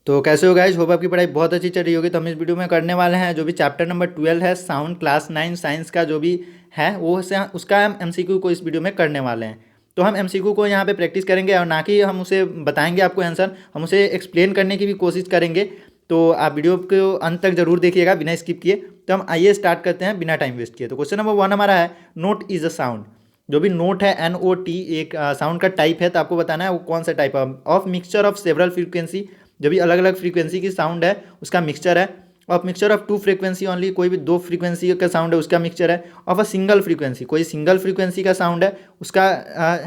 तो कैसे हो गाइस, होप आपकी पढ़ाई बहुत अच्छी चल रही होगी। तो हम इस वीडियो में करने वाले हैं जो भी चैप्टर नंबर 12 है साउंड क्लास 9 साइंस का जो भी है वो से उसका हम एमसीक्यू को इस वीडियो में करने वाले हैं। तो हम एमसीक्यू को यहाँ पे प्रैक्टिस करेंगे और ना कि हम उसे बताएंगे आपको आंसर, हम उसे एक्सप्लेन करने की भी कोशिश करेंगे। तो आप वीडियो को अंत तक जरूर देखिएगा बिना स्किप किए। तो हम आइए स्टार्ट करते हैं बिना टाइम वेस्ट किए। तो क्वेश्चन नंबर 1 हमारा है, नोट इज अ साउंड। जो भी नोट है NOT एक साउंड का टाइप है। तो आपको बताना है वो कौन सा टाइप है of mixture of several frequency. जो भी अलग अलग फ्रीक्वेंसी की साउंड है उसका मिक्सचर है। Of mixture of two frequency only, कोई भी दो फ्रीक्वेंसी का साउंड है उसका मिक्सचर है। ऑफ अ सिंगल फ्रीक्वेंसी, कोई सिंगल फ्रीक्वेंसी का साउंड है उसका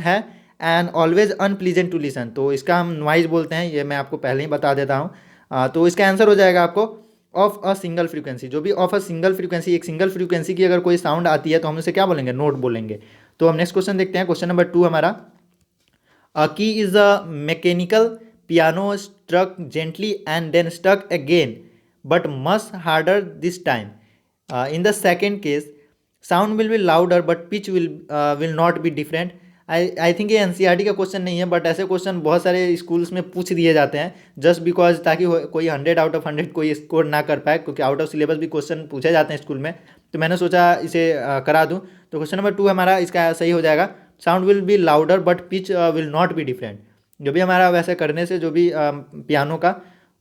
है। And always unpleasant to listen, तो इसका हम नॉइज बोलते हैं, ये मैं आपको पहले ही बता देता हूँ। तो इसका आंसर हो जाएगा आपको ऑफ अ सिंगल फ्रीक्वेंसी। जो भी ऑफ अ सिंगल फ्रीक्वेंसी, एक सिंगल फ्रीक्वेंसी की अगर कोई साउंड आती है तो हम उसे क्या बोलेंगे, नोट बोलेंगे। तो हम नेक्स्ट क्वेश्चन देखते हैं, क्वेश्चन नंबर 2 हमारा। A key is a mechanical piano struck gently and then struck again, but much harder this time. In the second case, sound will be louder but pitch will not be different. I think ये NCERT का question नहीं है, but ऐसे question बहुत सारे schools में पूछ दिए जाते हैं जस्ट बिकॉज, ताकि कोई 100 आउट ऑफ 100 कोई स्कोर ना कर पाए, क्योंकि आउट ऑफ सिलेबस भी क्वेश्चन पूछे जाते हैं स्कूल में। तो मैंने सोचा इसे करा दूं। तो क्वेश्चन नंबर 2 हमारा इसका सही हो जाएगा, sound will be louder but pitch will not be different. जो भी हमारा वैसे करने से जो भी पियानो का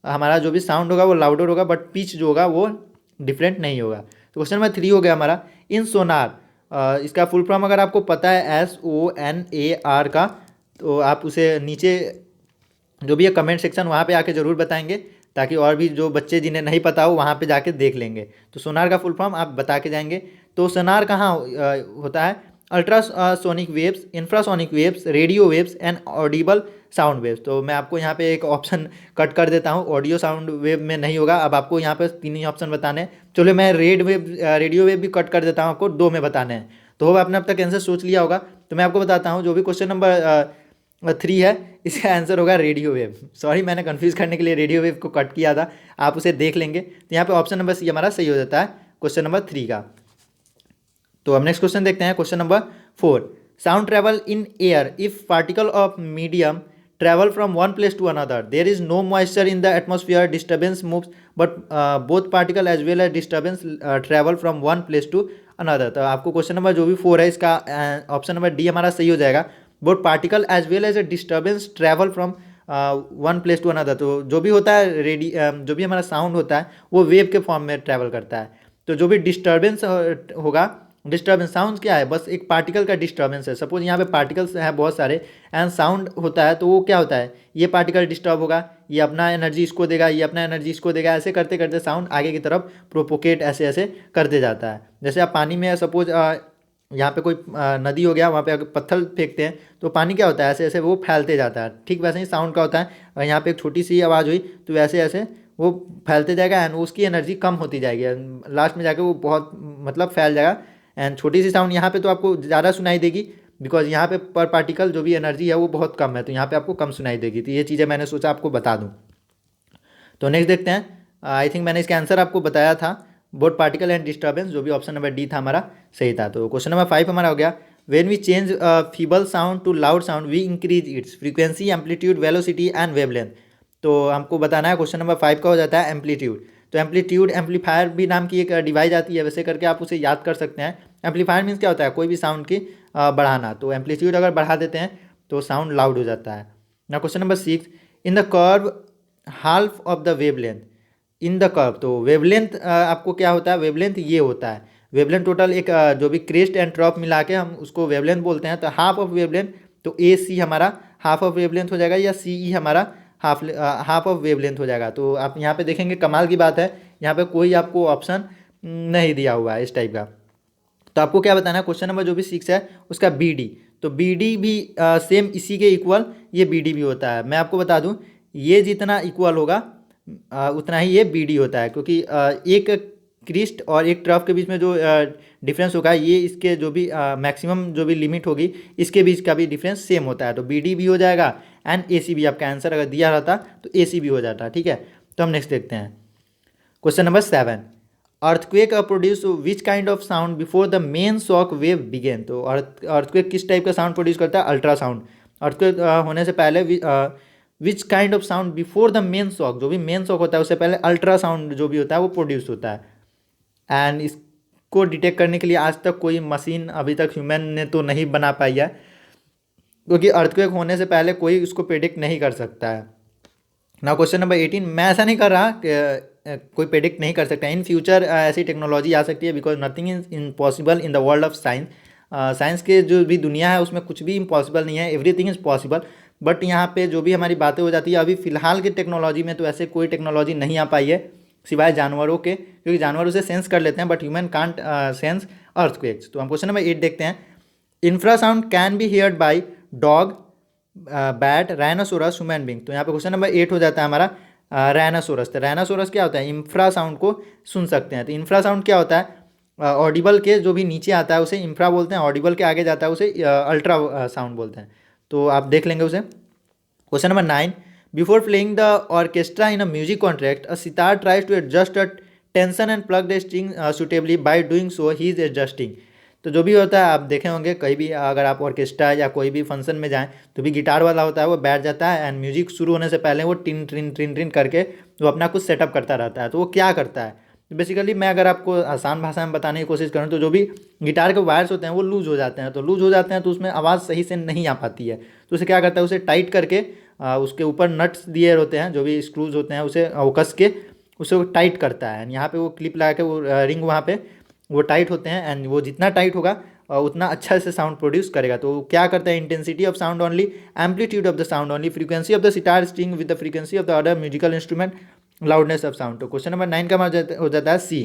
हमारा जो भी साउंड होगा वो लाउडर होगा, बट पिच जो होगा वो डिफरेंट नहीं होगा। तो क्वेश्चन नंबर 3 हो गया हमारा, इन सोनार। इसका फुल फॉर्म अगर आपको पता है SONAR का, तो आप उसे नीचे जो भी है कमेंट सेक्शन वहाँ पे आके ज़रूर बताएंगे, ताकि और भी जो बच्चे जिन्हें नहीं पता हो वहाँ पे जाके देख लेंगे। तो सोनार का फुल फॉर्म आप बता के जाएंगे। तो सोनार कहाँ होता है, ultrasonic waves, infrasonic waves, radio waves and Audible sound waves. तो मैं आपको यहाँ पे एक ऑप्शन कट कर देता हूँ, ऑडियो साउंड वेव में नहीं होगा। अब आपको यहाँ पे 3 ही ऑप्शन बताने हैं। चलो मैं रेडियो वेव भी कट कर देता हूँ, आपको 2 में बताने हैं। तो होगा आपने अब तक आंसर सोच लिया होगा। तो मैं आपको बताता हूँ, जो भी क्वेश्चन नंबर 3 है इसका आंसर होगा रेडियो वेव। सॉरी, मैंने कन्फ्यूज करने के लिए रेडियो वेव को कट किया था, आप उसे देख लेंगे। तो यहाँ पे ऑप्शन नंबर सी हमारा सही हो जाता है क्वेश्चन नंबर 3 का। तो हम नेक्स्ट क्वेश्चन देखते हैं, question number 4। Sound travel in air if particle of medium travel from one place to another, there is no moisture in the atmosphere, disturbance moves but both particle as well as disturbance travel from one place to another. तो आपको question number जो भी 4 है इसका option number D हमारा सही हो जाएगा, both particle as well as a disturbance travel from one place to another. तो जो भी होता है जो भी हमारा साउंड होता है वो वेव के फॉर्म में ट्रैवल करता है। तो जो भी डिस्टर्बेंस होगा, डिस्टर्बेंस साउंड क्या है, बस एक पार्टिकल का डिस्टर्बेंस है। सपोज यहाँ पे पार्टिकल्स हैं बहुत सारे एंड साउंड होता है, तो वो क्या होता है, ये पार्टिकल डिस्टर्ब होगा, ये अपना एनर्जी इसको देगा, ये अपना एनर्जी इसको देगा, ऐसे करते करते साउंड आगे की तरफ प्रोपोकेट ऐसे ऐसे करते जाता है। जैसे आप पानी में सपोज यहाँ पे कोई नदी हो गया, वहाँ पे अगर पत्थर फेंकते हैं तो पानी क्या होता है, ऐसे ऐसे वो फैलते जाता है। ठीक वैसे ही साउंड का होता है, और यहाँ पे एक छोटी सी आवाज़ हुई तो वैसे ऐसे वो फैलते जाएगा एंड उसकी एनर्जी कम होती जाएगी, लास्ट में जाके वो बहुत मतलब फैल जाएगा। एंड छोटी सी साउंड यहाँ पे तो आपको ज़्यादा सुनाई देगी, बिकॉज यहाँ पे पर पार्टिकल जो भी एनर्जी है वो बहुत कम है, तो यहाँ पे आपको कम सुनाई देगी। तो ये चीज़ें मैंने सोचा आपको बता दूँ। तो नेक्स्ट देखते हैं, आई थिंक मैंने इसका आंसर आपको बताया था, बोथ पार्टिकल एंड डिस्टर्बेंस, जो भी ऑप्शन नंबर डी था हमारा सही था। तो क्वेश्चन नंबर 5 हमारा हो गया, when we change feeble sound to loud sound we increase its frequency, amplitude, velocity and wavelength. तो हमको बताना है, क्वेश्चन नंबर 5 का हो जाता है एम्पलीट्यूड। तो एम्पलीट्यूड एम्पलीफायर भी नाम की एक डिवाइस आती है, वैसे करके आप उसे याद कर सकते हैं। एम्पलीफायर मीन्स क्या होता है, कोई भी साउंड की बढ़ाना। तो एम्पलीट्यूड अगर बढ़ा देते हैं तो साउंड लाउड हो जाता है ना। Question number 6, in the curve half of the wavelength, in the curve. तो वेवलेंथ आपको क्या होता है, वेवलेंथ ये होता है, वेवलेंथ टोटल एक जो भी क्रेस्ट एंड ट्रॉप मिला के हम उसको वेवलेंथ बोलते हैं। तो हाफ ऑफ वेवलेंथ, तो AC हमारा हाफ ऑफ वेवलेंथ हो जाएगा, या CE हमारा हाफ ऑफ वेवलेंथ हो जाएगा। तो आप यहाँ पे देखेंगे कमाल की बात है, यहाँ पे कोई आपको ऑप्शन नहीं दिया हुआ है इस टाइप का। तो आपको क्या बताना है, क्वेश्चन नंबर जो भी 6 है उसका BD। तो BD भी सेम इसी के इक्वल ये BD भी होता है। मैं आपको बता दूं, ये जितना इक्वल होगा उतना ही ये BD होता है, क्योंकि एक क्रिस्ट और एक ट्रफ के बीच में जो डिफरेंस होगा, ये इसके जो भी मैक्सिमम जो भी लिमिट होगी इसके बीच का भी डिफरेंस सेम होता है। तो BD भी हो जाएगा एंड AC भी, आपका आंसर अगर दिया रहता तो AC भी हो जाता। ठीक है, तो हम नेक्स्ट देखते हैं, question number 7। Earthquake produce which kind of sound before the main shock wave begin. तो अर्थक्वेक किस टाइप का साउंड प्रोड्यूस करता है, अल्ट्रासाउंड। अर्थक्वेक होने से पहले which kind of sound before the main shock, जो भी मेन शॉक होता है उससे पहले अल्ट्रासाउंड जो भी होता है वो प्रोड्यूस होता है। एंड इसको डिटेक्ट करने के लिए आज तक कोई मशीन अभी तक ह्यूमन ने तो नहीं बना पाई है, क्योंकि अर्थक्वेक होने से पहले कोई उसको प्रेडिक्ट नहीं कर सकता है। ना क्वेश्चन नंबर 18, मैं ऐसा नहीं कर रहा कि कोई प्रेडिक्ट नहीं कर सकता। इन फ्यूचर ऐसी टेक्नोलॉजी आ सकती है, because nothing is impossible in the world of science. Science के जो भी दुनिया है उसमें कुछ भी इम्पॉसिबल नहीं है, एवरीथिंग इज़ पॉसिबल। बट यहाँ पे जो भी हमारी बातें हो जाती है, अभी फ़िलहाल की टेक्नोलॉजी में तो ऐसे कोई टेक्नोलॉजी नहीं आ पाई है सिवाय जानवरों के, क्योंकि जानवर उसे सेंस कर लेते हैं but human can't sense earthquakes. तो हम क्वेश्चन नंबर 8 देखते हैं। Infrasound can be heard by dog, bat, rhinoceros, human being. तो यहाँ पे क्वेश्चन नंबर 8 हो जाता है हमारा राइनोसोरस। तो राइनोसोरस क्या होता है, इंफ्रा साउंड को सुन सकते हैं। तो इंफ्रा साउंड क्या होता है, ऑडिबल के जो भी नीचे आता है उसे इंफ्रा बोलते हैं, ऑडिबल के आगे जाता है उसे अल्ट्रा साउंड बोलते हैं। तो आप देख लेंगे उसे। Question number 9, before playing the orchestra in a music contract a sitar tries to adjust a tension and plug the string suitably, by doing so he is adjusting. तो जो भी होता है आप देखे होंगे कहीं भी, अगर आप ऑर्केस्ट्रा या कोई भी फंक्शन में जाएं तो भी गिटार वाला होता है वो बैठ जाता है एंड म्यूजिक शुरू होने से पहले वो टिन ट्रिन ट्रिन ट्रिन करके वो अपना कुछ सेटअप करता रहता है। तो वो क्या करता है, तो बेसिकली मैं अगर आपको आसान भाषा में बताने की कोशिश करूँ तो जो भी गिटार के वायर्स होते हैं वो लूज हो जाते हैं, तो लूज हो जाते हैं तो उसमें आवाज़ सही से नहीं आ पाती है। तो उसे क्या करता है, उसे टाइट करके उसके ऊपर नट्स दिए होते हैं, जो भी स्क्रूज होते हैं उसे वो कस के उसे वो टाइट करता है। यहाँ पे वो क्लिप लगा के वो रिंग वहाँ पे वो टाइट होते हैं एंड वो जितना टाइट होगा उतना अच्छा से साउंड प्रोड्यूस करेगा। तो क्या करता है, intensity of sound only, amplitude of the sound only, frequency of the sitar string with the frequency of the other musical instrument, loudness of sound. तो क्वेश्चन नंबर 9 का हो जाता है सी।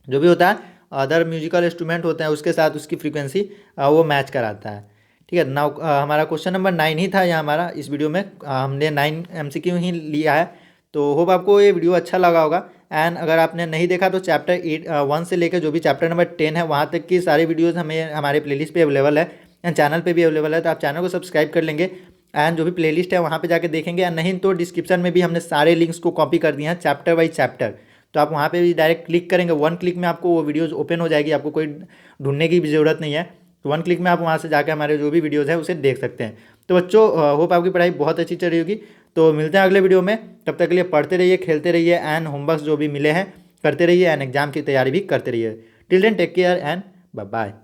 जो भी होता है अदर म्यूजिकल इंस्ट्रूमेंट होते हैं उसके साथ उसकी फ्रीक्वेंसी वो मैच कराता है। ठीक है ना। हमारा क्वेश्चन नंबर 9 ही था यहाँ हमारा इस वीडियो में, हमने 9 MCQ ही लिया है। तो होप आपको ये वीडियो अच्छा लगा होगा। एंड अगर आपने नहीं देखा तो चैप्टर 1 से लेकर जो भी चैप्टर नंबर 10 है वहाँ तक की सारी वीडियोज़ हमें हमारे प्लेलिस्ट पे अवेलेबल है एंड चैनल पे भी अवेलेबल है। तो आप चैनल को सब्सक्राइब कर लेंगे एंड जो भी प्लेलिस्ट है वहाँ पे जाके देखेंगे, या नहीं तो डिस्क्रिप्शन में भी हमने सारे लिंक्स को कॉपी कर दिए हैं चैप्टर वाइज चैप्टर। तो आप वहाँ पे भी डायरेक्ट क्लिक करेंगे, 1 क्लिक में आपको वो वीडियोज़ ओपन हो जाएगी, आपको कोई ढूंढने की भी ज़रूरत नहीं है। तो 1 क्लिक में आप वहाँ से जाकर हमारे जो भी वीडियोज़ है उसे देख सकते हैं। तो बच्चों होप आपकी पढ़ाई बहुत अच्छी चल रही होगी। तो मिलते हैं अगले वीडियो में, तब तक के लिए पढ़ते रहिए, खेलते रहिए एंड होमवर्क जो भी मिले हैं करते रहिए एंड एग्जाम की तैयारी भी करते रहिए। Till then take care and bye bye.